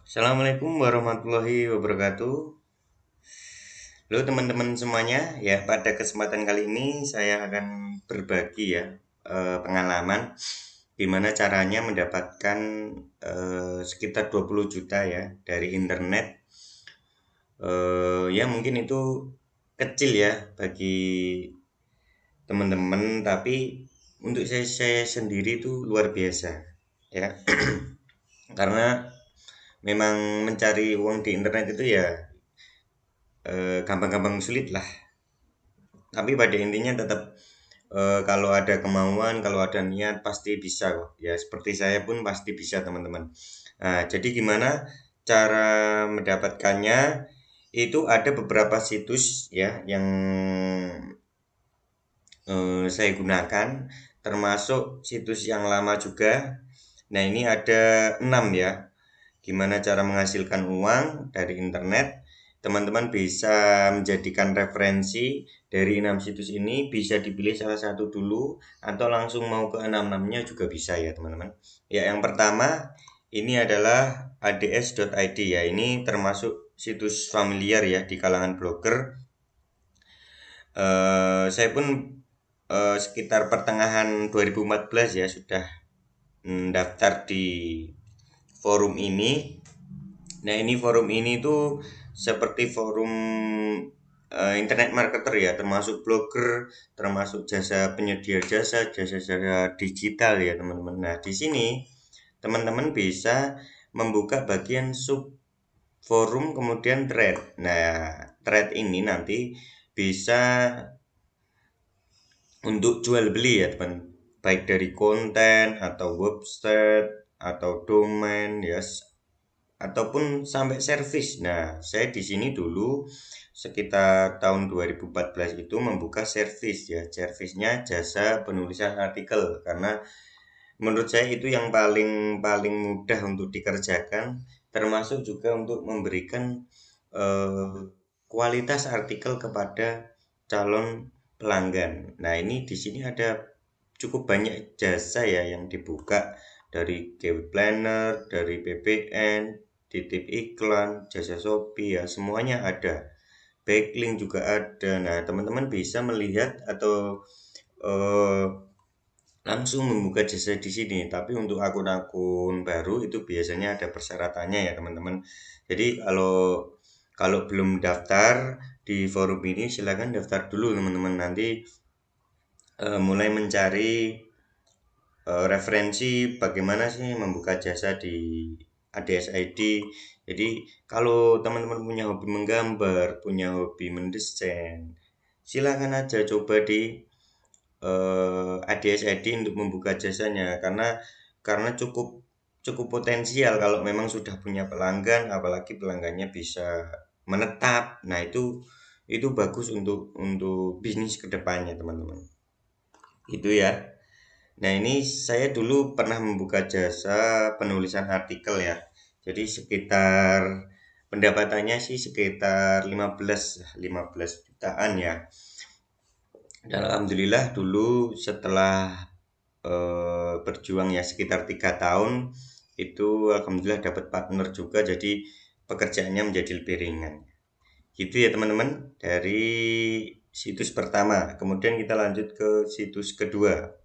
Assalamualaikum warahmatullahi wabarakatuh. Halo teman-teman semuanya, ya pada kesempatan kali ini saya akan berbagi ya pengalaman gimana caranya mendapatkan sekitar 20 juta ya dari internet. Ya mungkin itu kecil ya bagi teman-teman, tapi untuk saya sendiri itu luar biasa ya. Karena memang mencari uang di internet itu ya gampang-gampang sulit lah, tapi pada intinya tetap kalau ada kemauan, kalau ada niat pasti bisa kok ya, seperti saya pun pasti bisa teman-teman. Nah, jadi gimana cara mendapatkannya? Itu ada beberapa situs ya yang saya gunakan, termasuk situs yang lama juga. Nah, ini ada 6 ya. Gimana cara menghasilkan uang dari internet? Teman-teman bisa menjadikan referensi dari 6 situs ini, bisa dipilih salah satu dulu atau langsung mau ke 6-6-nya juga bisa ya teman-teman. Ya, yang pertama ini adalah ads.id ya. Ini termasuk situs familiar ya di kalangan blogger. Saya pun sekitar pertengahan 2014 ya sudah daftar di forum ini. Nah, ini forum ini tuh seperti forum internet marketer ya, termasuk blogger, termasuk jasa penyedia jasa digital ya teman-teman. Nah, di sini teman-teman bisa membuka bagian sub forum kemudian thread. Nah, thread ini nanti bisa untuk jual beli ya teman, baik dari konten atau website atau domain ya, ataupun sampai servis. Nah, saya di sini dulu sekitar tahun 2014 itu membuka servis ya. Servisnya jasa penulisan artikel, karena menurut saya itu yang paling paling mudah untuk dikerjakan, termasuk juga untuk memberikan eh, kualitas artikel kepada calon pelanggan. Nah, ini di sini ada cukup banyak jasa ya yang dibuka, dari keyword planner, dari PPN, titip iklan, jasa Shopee ya, semuanya ada. Backlink juga ada. Nah, teman-teman bisa melihat atau eh, langsung membuka jasa di sini. Tapi untuk akun-akun baru itu biasanya ada persyaratannya ya, teman-teman. Jadi kalau kalau belum daftar di forum ini silahkan daftar dulu teman-teman. Nanti mulai mencari referensi bagaimana sih membuka jasa di ADS ID. Jadi kalau teman-teman punya hobi menggambar, punya hobi mendesain, silakan aja coba di ADS ID untuk membuka jasanya, karena cukup cukup potensial kalau memang sudah punya pelanggan, apalagi pelanggannya bisa menetap. Nah, itu bagus untuk bisnis kedepannya teman-teman. Itu ya. Nah, ini saya dulu pernah membuka jasa penulisan artikel ya. Jadi sekitar pendapatannya sih sekitar 15 jutaan ya. Dan alhamdulillah dulu setelah berjuang ya sekitar 3 tahun itu, alhamdulillah dapat partner juga, jadi pekerjaannya menjadi lebih ringan. Gitu ya teman-teman, dari situs pertama. Kemudian kita lanjut ke situs kedua.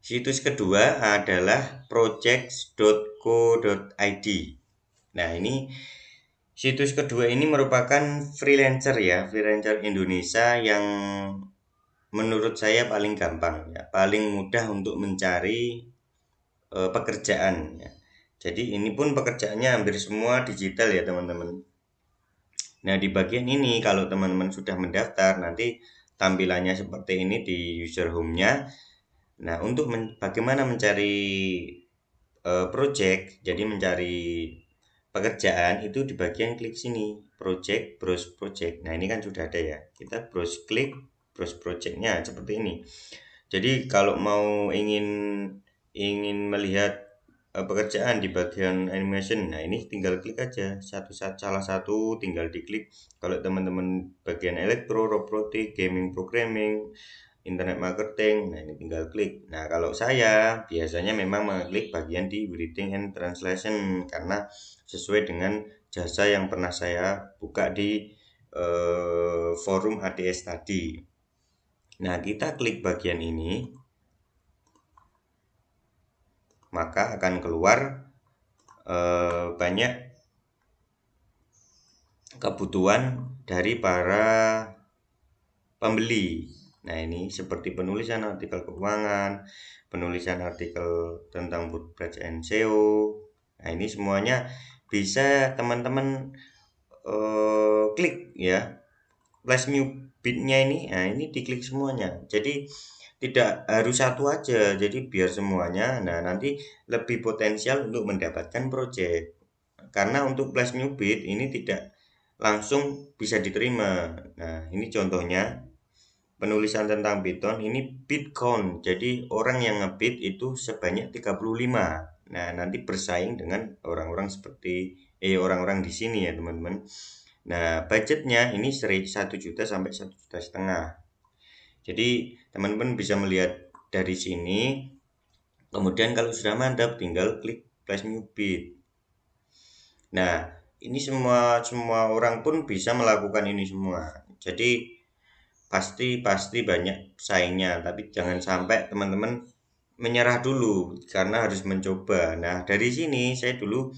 Situs kedua adalah projects.co.id. Nah, ini situs kedua ini merupakan freelancer ya, freelancer Indonesia yang menurut saya paling gampang ya, paling mudah untuk mencari pekerjaan ya. Jadi ini pun pekerjaannya hampir semua digital ya teman-teman. Nah, di bagian ini kalau teman-teman sudah mendaftar, nanti tampilannya seperti ini di user home-nya. Nah, untuk bagaimana mencari project, jadi mencari pekerjaan itu di bagian klik sini, project, browse project. Nah, ini kan sudah ada ya. Kita browse, klik browse projectnya seperti ini. Jadi kalau mau ingin ingin melihat pekerjaan di bagian animation, nah ini tinggal klik aja salah satu, tinggal diklik. Kalau teman-teman bagian elektro, robotik, gaming, programming, internet marketing. Nah, ini tinggal klik. Nah, kalau saya biasanya memang mengklik bagian di reading and translation karena sesuai dengan jasa yang pernah saya buka di forum ADS tadi. Nah, kita klik bagian ini, maka akan keluar banyak kebutuhan dari para pembeli. Nah, ini seperti penulisan artikel keuangan, penulisan artikel tentang WordPress and SEO. Nah, ini semuanya bisa teman-teman klik ya. Flash new bit-nya ini, nah ini diklik semuanya. Jadi tidak harus satu aja, jadi biar semuanya. Nah, nanti lebih potensial untuk mendapatkan project. Karena untuk flash new bit ini tidak langsung bisa diterima. Nah, ini contohnya penulisan tentang Bitcoin ini Bitcoin. Jadi orang yang ngebit itu sebanyak 35. Nah, nanti bersaing dengan orang-orang seperti orang-orang di sini ya, teman-teman. Nah, budgetnya ini 1 juta sampai 1,5 juta. Jadi, teman-teman bisa melihat dari sini. Kemudian kalau sudah mantap tinggal klik flash new bit. Nah, ini semua orang pun bisa melakukan ini semua. Jadi pasti banyak saingnya, tapi jangan sampai teman-teman menyerah dulu karena harus mencoba. Nah, dari sini saya dulu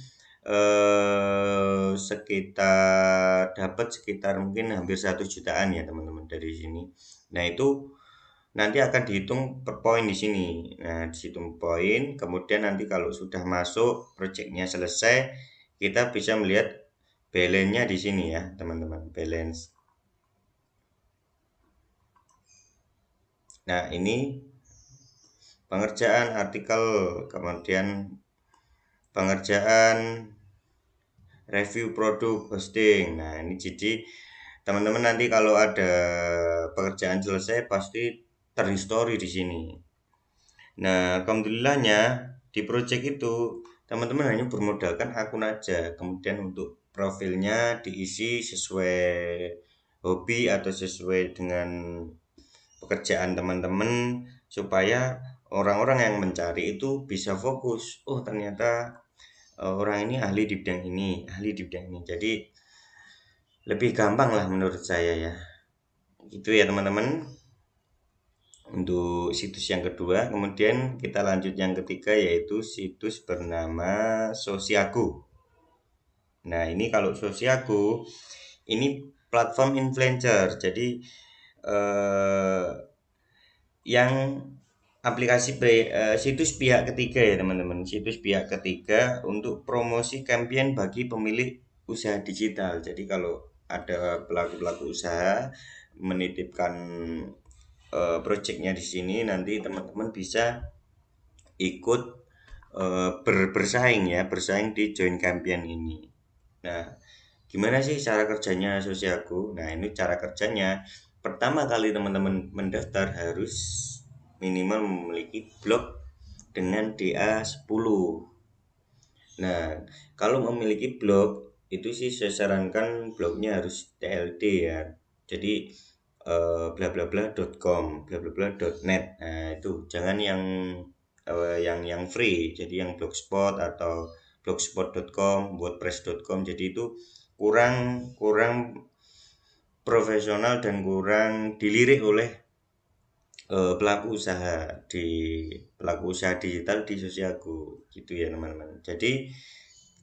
dapat sekitar mungkin hampir 1 jutaan ya teman-teman dari sini. Nah, itu nanti akan dihitung per poin di sini. Nah, dihitung poin, kemudian nanti kalau sudah masuk projectnya selesai, kita bisa melihat balance-nya di sini ya teman-teman, balance. Nah, ini pengerjaan artikel, kemudian pengerjaan review produk hosting. Nah, ini jadi teman-teman nanti kalau ada pekerjaan selesai pasti terhistory di sini. Nah, alhamdulillahnya di project itu teman-teman hanya bermodalkan akun aja. Kemudian untuk profilnya diisi sesuai hobi atau sesuai dengan pekerjaan teman-teman supaya orang-orang yang mencari itu bisa fokus. Oh, ternyata orang ini ahli di bidang ini, ahli di bidang ini. Jadi lebih gampang lah menurut saya ya. Itu ya teman-teman untuk situs yang kedua. Kemudian kita lanjut yang ketiga yaitu situs bernama Sosiaku. Nah, ini kalau Sosiaku ini platform influencer. Jadi yang aplikasi situs pihak ketiga ya teman-teman, situs pihak ketiga untuk promosi campaign bagi pemilik usaha digital. Jadi kalau ada pelaku-pelaku usaha menitipkan projectnya di sini, nanti teman-teman bisa ikut bersaing ya, bersaing di join campaign ini. Nah, gimana sih cara kerjanya Sosiaku? Nah, ini cara kerjanya. Pertama kali teman-teman mendaftar harus minimal memiliki blog dengan DA10. Nah, kalau memiliki blog itu sih saya sarankan blognya harus TLD ya. Jadi bla bla bla.com, bla bla bla.net. Nah, itu jangan yang free. Jadi yang blogspot atau blogspot.com, wordpress.com. Jadi itu kurang kurang profesional dan kurang dilirik oleh pelaku usaha digital di Sosiaku gitu ya teman-teman. Jadi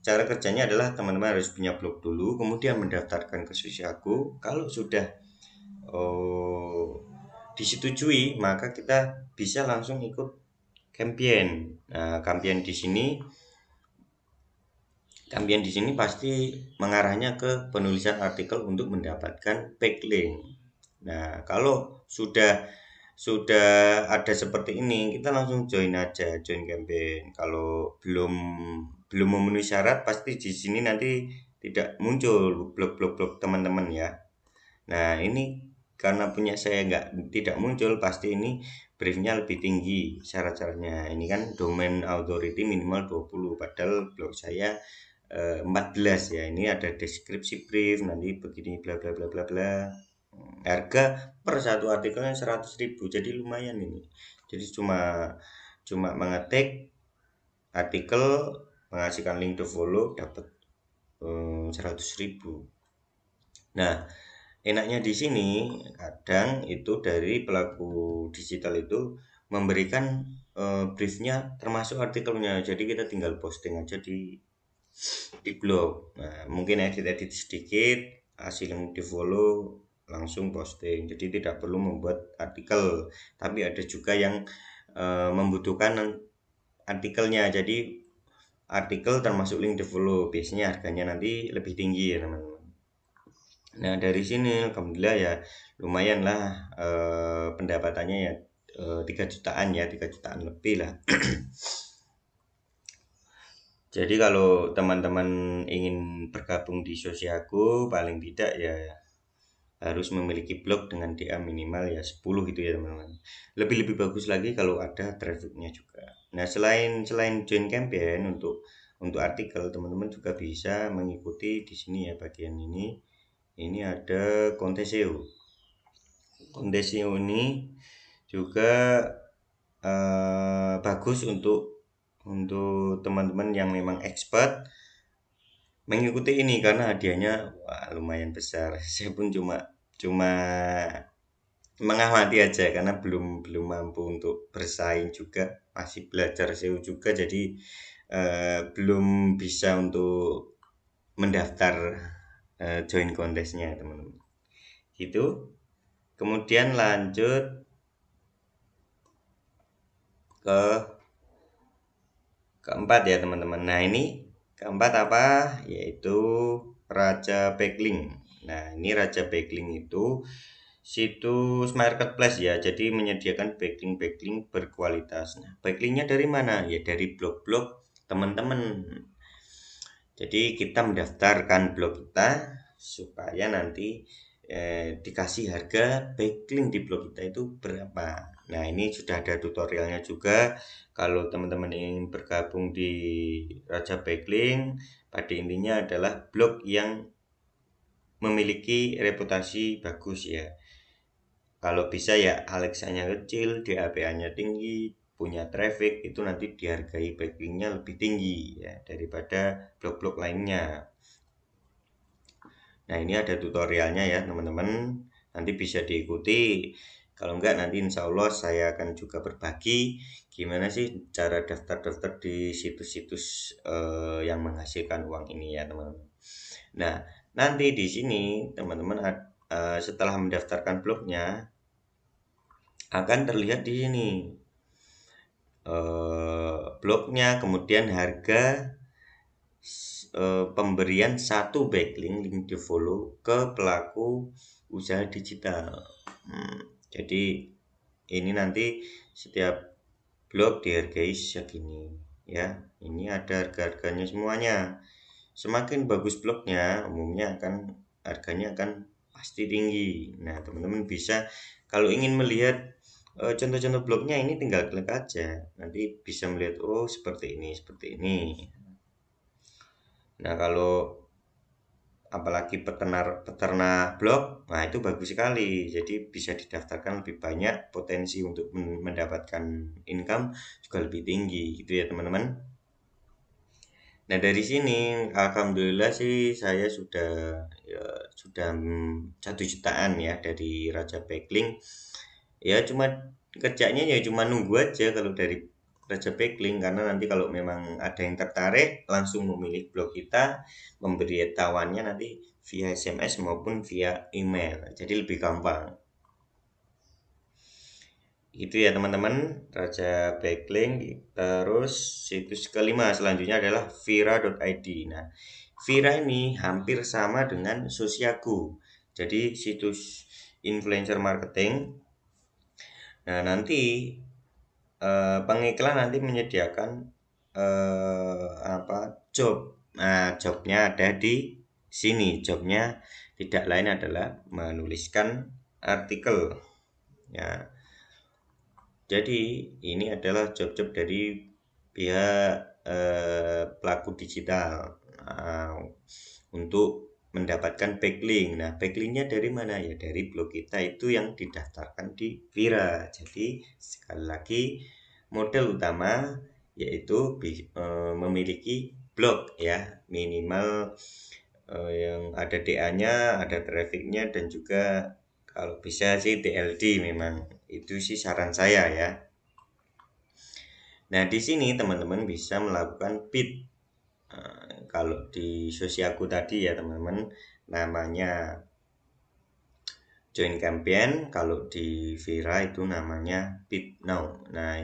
cara kerjanya adalah teman-teman harus punya blog dulu, kemudian mendaftarkan ke Sosiaku. Kalau sudah disetujui, maka kita bisa langsung ikut campaign. Nah, campaign di sini pasti mengarahnya ke penulisan artikel untuk mendapatkan backlink. Nah, kalau sudah ada seperti ini, kita langsung join aja, join campaign. Kalau belum memenuhi syarat, pasti di sini nanti tidak muncul blog teman-teman ya. Nah, ini karena punya saya tidak muncul, pasti ini briefnya lebih tinggi syarat-syaratnya. Ini kan domain authority minimal 20, padahal blog saya 14 ya. Ini ada deskripsi brief, nanti begini bla bla bla bla bla. Harga per satu artikelnya 100.000, jadi lumayan ini. Jadi cuma cuma mengetik artikel, menghasilkan link to follow, dapat 100.000. Nah, enaknya di sini kadang itu dari pelaku digital itu memberikan briefnya termasuk artikelnya. Jadi kita tinggal posting aja di blog. Nah, mungkin edit-edit sedikit, hasil yang di follow langsung posting. Jadi tidak perlu membuat artikel. Tapi ada juga yang membutuhkan artikelnya. Jadi artikel termasuk link di follow. Biasanya harganya nanti lebih tinggi ya teman-teman. Nah dari sini alhamdulillah ya lumayan lah pendapatannya ya 3 jutaan ya, 3 jutaan lebih lah. Jadi kalau teman-teman ingin bergabung di Sosiaku paling tidak ya harus memiliki blog dengan DA minimal ya 10 gitu ya teman-teman. Lebih-lebih bagus lagi kalau ada trafficnya juga. Nah selain join campaign untuk artikel, teman-teman juga bisa mengikuti di sini ya bagian ini. Ini ada kontes SEO. Kontes SEO ini juga bagus untuk teman-teman yang memang expert mengikuti ini karena hadiahnya wah, lumayan besar. Saya pun cuma cuma mengamati aja karena belum belum mampu untuk bersaing juga, masih belajar SEO juga, jadi belum bisa untuk mendaftar join kontesnya teman-teman. Gitu. Kemudian lanjut ke keempat ya teman-teman. Nah ini keempat apa? Yaitu Raja Backlink. Nah ini Raja Backlink itu situs marketplace ya, jadi menyediakan backlink berkualitas. Nah backlinknya dari mana? Ya dari blog-blog teman-teman. Jadi kita mendaftarkan blog kita supaya nanti dikasih harga backlink di blog kita itu berapa. Nah ini sudah ada tutorialnya juga. Kalau teman-teman ingin bergabung di Raja Backlink, pada intinya adalah blog yang memiliki reputasi bagus ya. Kalau bisa ya Alexa-nya kecil, DAPA-nya tinggi, punya traffic, itu nanti dihargai backlinknya lebih tinggi ya daripada blog-blog lainnya. Nah ini ada tutorialnya ya teman-teman, nanti bisa diikuti. Kalau enggak nanti insya Allah saya akan juga berbagi gimana sih cara daftar-daftar di situs-situs yang menghasilkan uang ini ya teman-teman. Nah nanti di sini teman-teman setelah mendaftarkan blognya akan terlihat di sini blognya, kemudian harga pemberian satu backlink link di follow ke pelaku usaha digital. Jadi ini nanti setiap blog dihargai segini ya. Ini ada harga-harganya semuanya. Semakin bagus blognya, umumnya harganya akan pasti tinggi. Nah teman-teman bisa kalau ingin melihat contoh-contoh blognya ini tinggal klik aja, nanti bisa melihat oh seperti ini seperti ini. Nah kalau apalagi peternak blog, nah itu bagus sekali, jadi bisa didaftarkan lebih banyak, potensi untuk mendapatkan income juga lebih tinggi gitu ya teman-teman. Nah dari sini alhamdulillah sih saya sudah 1 jutaan ya dari Raja Backlink. Ya cuma kerjanya ya cuma nunggu aja kalau dari Raja Backlink, karena nanti kalau memang ada yang tertarik langsung memilih blog kita, memberi tawannya nanti via SMS maupun via email, jadi lebih gampang. Itu ya teman-teman, Raja Backlink. Terus situs kelima selanjutnya adalah vira.id. Nah Vira ini hampir sama dengan Sosiaku, jadi situs influencer marketing. Nah nanti pengiklan nanti menyediakan job. Nah jobnya ada di sini. Jobnya tidak lain adalah menuliskan artikel ya. Jadi ini adalah job-job dari pihak pelaku digital untuk mendapatkan backlink. Nah, backlinknya dari mana ya? Dari blog kita itu yang didaftarkan di Vira. Jadi sekali lagi model utama yaitu memiliki blog ya, minimal yang ada DA-nya, ada trafficnya, dan juga kalau bisa sih TLD, memang itu sih saran saya ya. Nah, di sini teman-teman bisa melakukan bid. Kalau di Sosiaku tadi ya teman-teman, namanya join campaign, kalau di Vira itu namanya bid now. Nah,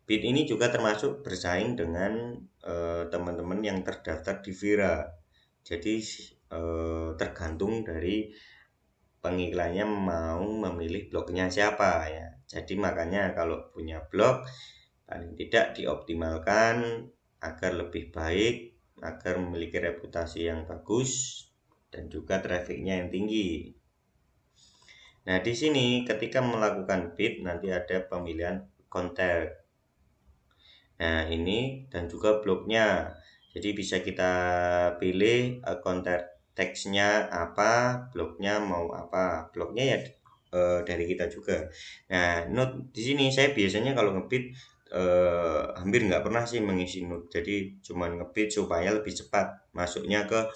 bid ini juga termasuk bersaing dengan teman-teman yang terdaftar di Vira. Jadi tergantung dari pengiklannya mau memilih blognya siapa ya. Jadi makanya kalau punya blog paling tidak dioptimalkan agar lebih baik, agar memiliki reputasi yang bagus dan juga trafficnya yang tinggi. Nah, di sini ketika melakukan bid nanti ada pemilihan konten. Nah, ini dan juga blognya. Jadi bisa kita pilih konten teksnya apa, blognya mau apa. Blognya ya dari kita juga. Nah, note di sini saya biasanya kalau ngebit hampir nggak pernah sih mengisi note. Jadi cuma ngebit supaya lebih cepat masuknya ke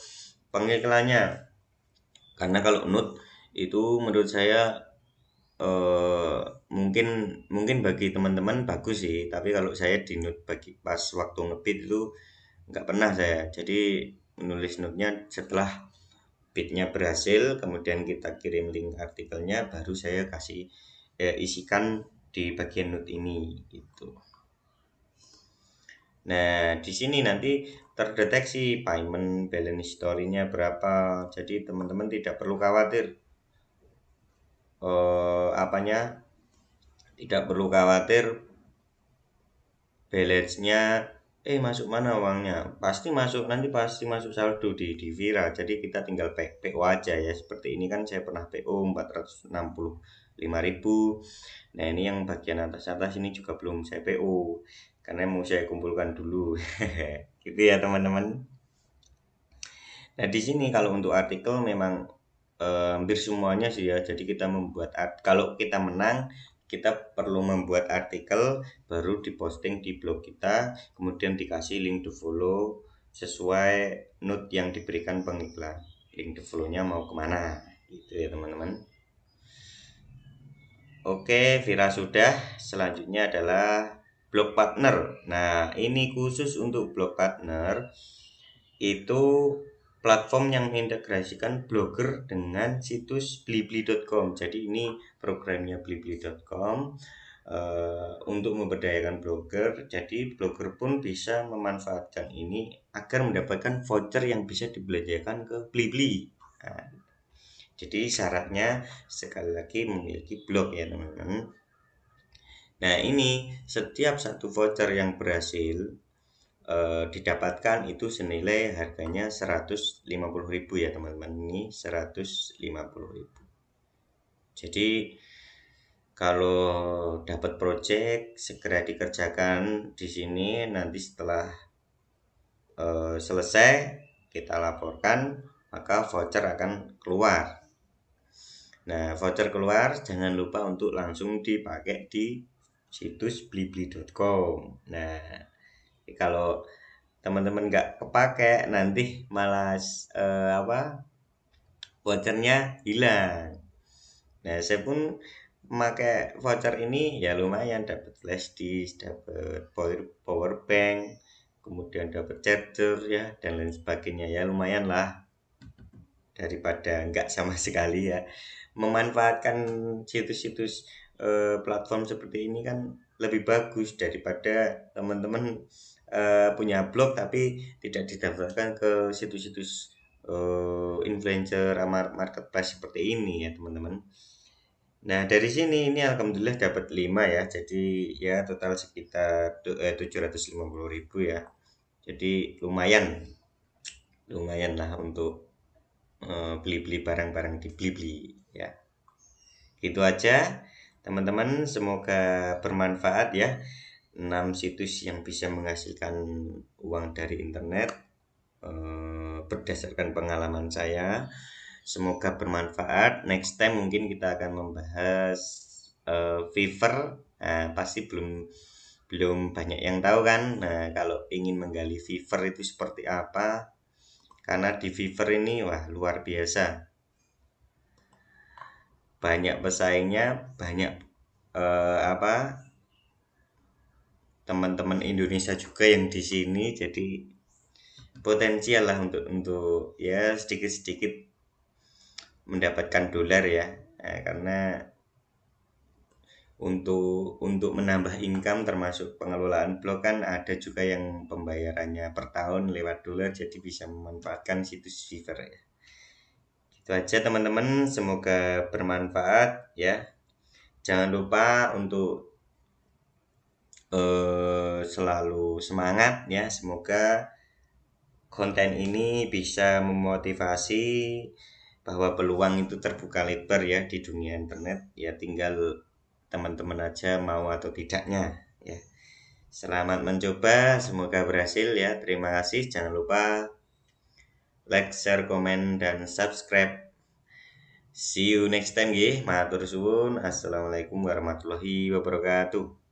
pengiklannya. Karena kalau note itu menurut saya eh, mungkin mungkin bagi teman-teman bagus sih, tapi kalau saya di note bagi pas waktu ngebit itu nggak pernah saya. Jadi menulis note-nya setelah bitnya berhasil, kemudian kita kirim link artikelnya, baru saya kasih isikan di bagian note ini gitu. Nah, di sini nanti terdeteksi payment balance history-nya berapa. Jadi teman-teman tidak perlu khawatir apanya, tidak perlu khawatir balance-nya masuk mana uangnya. Pasti masuk, nanti pasti masuk saldo di Vira. Jadi kita tinggal PO aja ya. Seperti ini kan saya pernah PO 465.000. Nah, ini yang bagian atas-atas ini juga belum saya PO karena mau saya kumpulkan dulu. Gitu ya, teman-teman. Nah, di sini kalau untuk artikel memang hampir semuanya sih ya. Jadi kita membuat kalau kita menang, kita perlu membuat artikel baru diposting di blog kita, kemudian dikasih link to follow sesuai note yang diberikan pengiklan. Link to follow-nya mau kemana gitu ya teman-teman. Oke, Vira sudah. Selanjutnya adalah blog partner. Nah, ini khusus untuk blog partner, itu platform yang mengintegrasikan blogger dengan situs blibli.com. Jadi ini programnya blibli.com untuk memberdayakan blogger. Jadi blogger pun bisa memanfaatkan ini agar mendapatkan voucher yang bisa dibelanjakan ke Blibli. Nah, jadi syaratnya sekali lagi memiliki blog ya teman-teman. Nah, ini setiap satu voucher yang berhasil didapatkan itu senilai harganya 150.000 ya teman-teman. Ini 150.000. Jadi kalau dapat project segera dikerjakan di sini, nanti setelah selesai kita laporkan maka voucher akan keluar. Nah, voucher keluar jangan lupa untuk langsung dipakai di situs blibli.com. Nah, kalau teman-teman nggak kepake nanti malah vouchernya hilang. Nah, saya pun memakai voucher ini ya lumayan, dapat flash disk, dapat power bank, kemudian dapat charger ya dan lain sebagainya, ya lumayan lah daripada nggak sama sekali ya. Memanfaatkan situs-situs platform seperti ini kan lebih bagus daripada teman-teman punya blog tapi tidak didaftarkan ke situs-situs influencer marketplace seperti ini ya teman-teman. Nah, dari sini ini alhamdulillah dapat 5 ya. Jadi ya total sekitar 750.000 ya. Jadi lumayan. Lumayan lah untuk beli-beli barang-barang di Blibli ya. Itu aja teman-teman, semoga bermanfaat ya. 6 situs yang bisa menghasilkan uang dari internet. berdasarkan pengalaman saya. Semoga bermanfaat. Next time mungkin kita akan membahas Fiverr. Nah, pasti belum banyak yang tahu kan. Nah, kalau ingin menggali Fiverr itu seperti apa, karena di Fiverr ini wah luar biasa, banyak pesaingnya, banyak apa teman-teman Indonesia juga yang di sini, jadi potensial lah untuk ya sedikit-sedikit mendapatkan dolar ya. Nah, karena untuk menambah income termasuk pengelolaan blog kan ada juga yang pembayarannya per tahun lewat dolar, jadi bisa memanfaatkan situs Fiverr ya. Itu aja teman-teman, semoga bermanfaat ya. Jangan lupa untuk selalu semangat ya. Semoga konten ini bisa memotivasi bahwa peluang itu terbuka lebar ya di dunia internet. Ya tinggal teman-teman aja mau atau tidaknya ya. Selamat mencoba, semoga berhasil ya. Terima kasih. Jangan lupa like, share, komen, dan subscribe. See you next time ya. Matur suwun. Assalamualaikum warahmatullahi wabarakatuh.